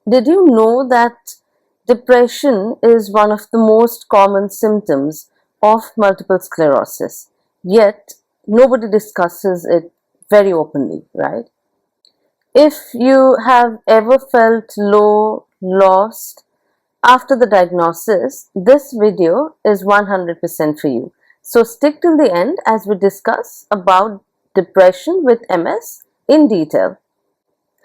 Did you know that depression is one of the most common symptoms of multiple sclerosis? Yet, nobody discusses it very openly, right? If you have ever felt low, lost after the diagnosis, this video is 100% for you. So stick till the end as we discuss about depression with MS in detail.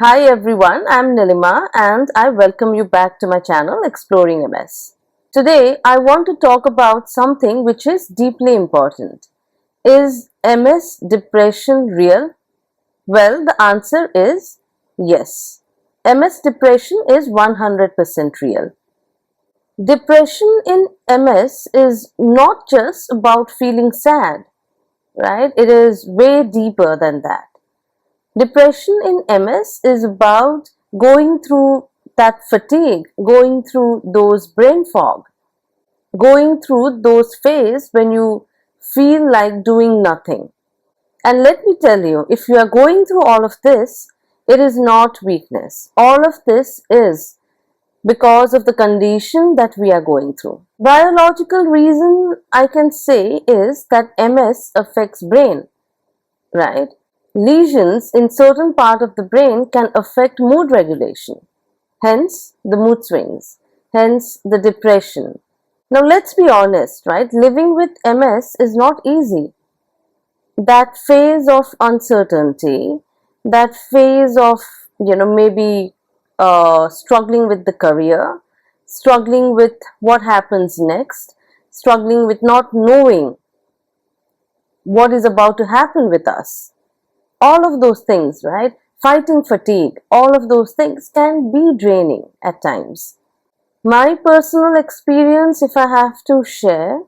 Hi everyone, I'm Nilima and I welcome you back to my channel Exploring MS. Today I want to talk about something which is deeply important. Is MS depression real? Well, the answer is yes. MS depression is 100% real. Depression in MS is not just about feeling sad, right? It is way deeper than that. Depression in MS is about going through that fatigue, going through those brain fog, going through those phases when you feel like doing nothing. And let me tell you, if you are going through all of this, it is not weakness. All of this is because of the condition that we are going through. Biological reason I can say is that MS affects brain, right? Lesions in certain part of the brain can affect mood regulation, hence the mood swings, hence the depression. Now let's be honest, right? Living with MS is not easy. That phase of uncertainty, that phase of, maybe struggling with the career, struggling with what happens next, struggling with not knowing what is about to happen with us. All of those things, right? Fighting fatigue, all of those things can be draining at times. My personal experience, if I have to share,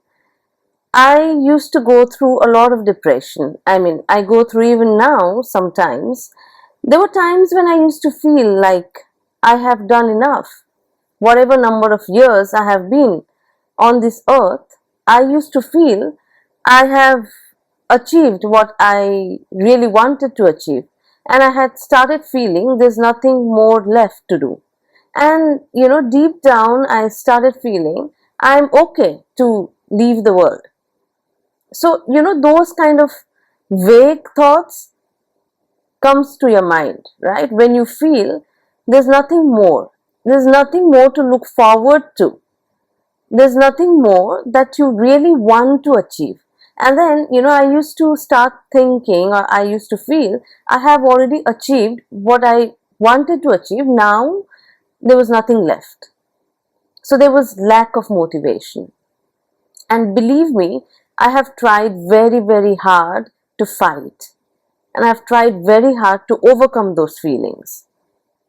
I used to go through a lot of depression. I go through even now sometimes. There were times when I used to feel like I have done enough. Whatever number of years I have been on this earth, I used to feel I have achieved what I really wanted to achieve. And I had started feeling there's nothing more left to do. And, deep down, I started feeling I'm okay to leave the world. So, those kind of vague thoughts comes to your mind, right? When you feel there's nothing more. There's nothing more to look forward to. There's nothing more that you really want to achieve. And then, I used to start thinking, or I used to feel, I have already achieved what I wanted to achieve. Now, there was nothing left. So there was lack of motivation. And believe me, I have tried very, very hard to fight. And I've tried very hard to overcome those feelings.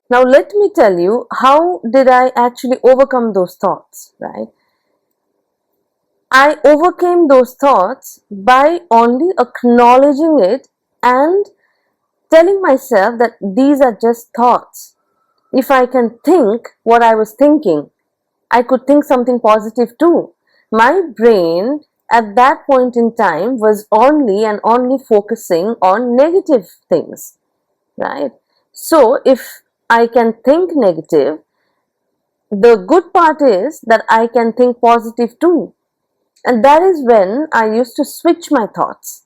Now, let me tell you, how did I actually overcome those thoughts, right? I overcame those thoughts by only acknowledging it and telling myself that these are just thoughts. If I can think what I was thinking, I could think something positive too. My brain at that point in time was only and only focusing on negative things, right? So if I can think negative, the good part is that I can think positive too. And that is when I used to switch my thoughts.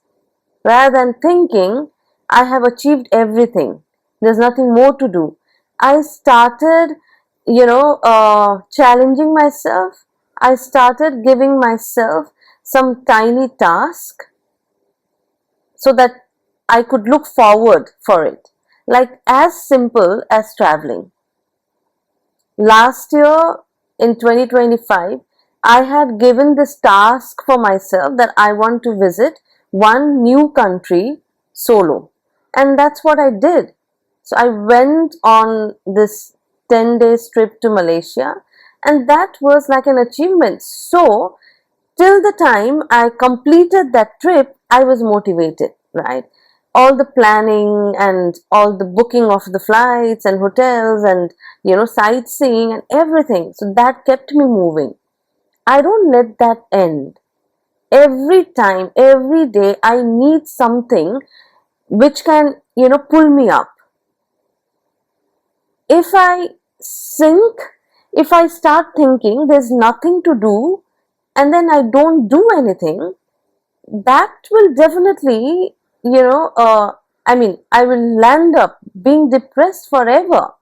Rather than thinking, I have achieved everything, there's nothing more to do, I started, challenging myself. I started giving myself some tiny task so that I could look forward for it. Like as simple as traveling. Last year in 2025, I had given this task for myself that I want to visit one new country solo. And that's what I did. So I went on this 10-day trip to Malaysia, and that was like an achievement. So till the time I completed that trip, I was motivated, right? All the planning and all the booking of the flights and hotels and, sightseeing and everything. So that kept me moving. I don't let that end. Every time, every day, I need something which can, pull me up. If I sink if I start thinking there's nothing to do and then I don't do anything. That will definitely, I will land up being depressed forever,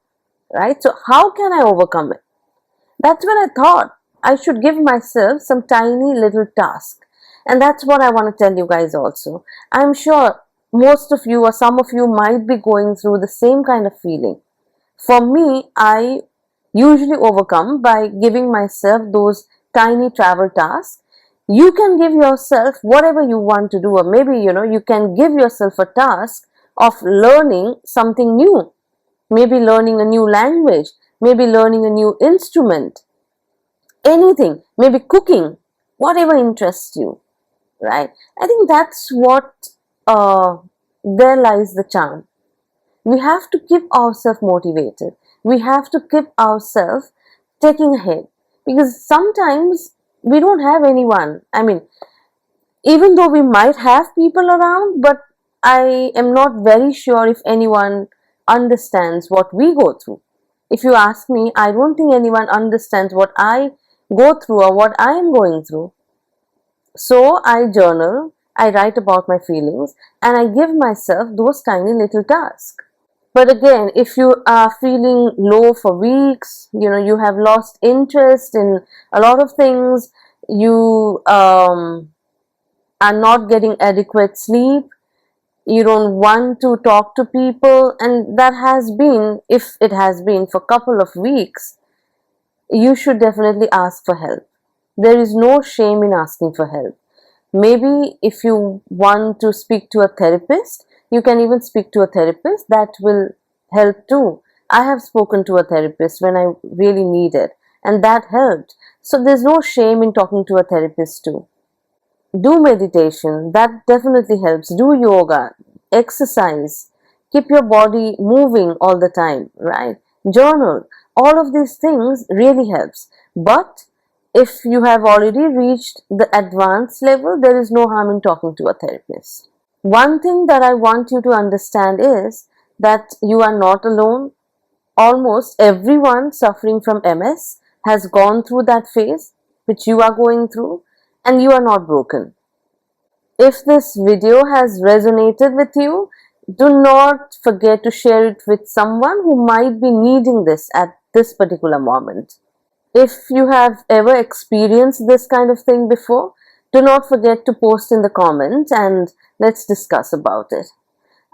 right? So, how can I overcome it? That's when I thought I should give myself some tiny little task. And that's what I want to tell you guys also. I'm sure most of you or some of you might be going through the same kind of feeling. For me, I usually overcome by giving myself those tiny travel tasks. You can give yourself whatever you want to do, or maybe you can give yourself a task of learning something new, maybe learning a new language, maybe learning a new instrument, anything, maybe cooking, whatever interests you, right? I think that's what there lies the charm. We have to keep ourselves motivated. We have to keep ourselves taking ahead, because sometimes we don't have anyone. I mean, even though we might have people around, but I am not very sure if anyone understands what we go through. If you ask me, I don't think anyone understands what I go through or what I am going through. So I journal, I write about my feelings, and I give myself those tiny little tasks. But again, if you are feeling low for weeks, you have lost interest in a lot of things, you are not getting adequate sleep, you don't want to talk to people, and that has been, if it has been for a couple of weeks, you should definitely ask for help. There is no shame in asking for help. Maybe if you want to speak to a therapist, you can even speak to a therapist. That will help too. I have spoken to a therapist when I really needed, and that helped. So there's no shame in talking to a therapist too. Do meditation, that definitely helps. Do yoga, exercise, keep your body moving all the time, right? Journal, all of these things really helps. But if you have already reached the advanced level, there is no harm in talking to a therapist. One thing that I want you to understand is that you are not alone. Almost everyone suffering from MS has gone through that phase which you are going through, and you are not broken. If this video has resonated with you, do not forget to share it with someone who might be needing this at this particular moment. If you have ever experienced this kind of thing before, do not forget to post in the comments and let's discuss about it.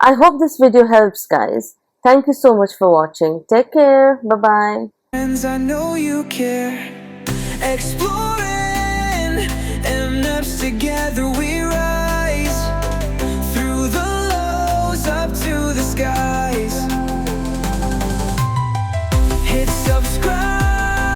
I hope this video helps, guys. Thank you so much for watching. Take care. Bye-bye. I know you care. Exploring, and together we ride.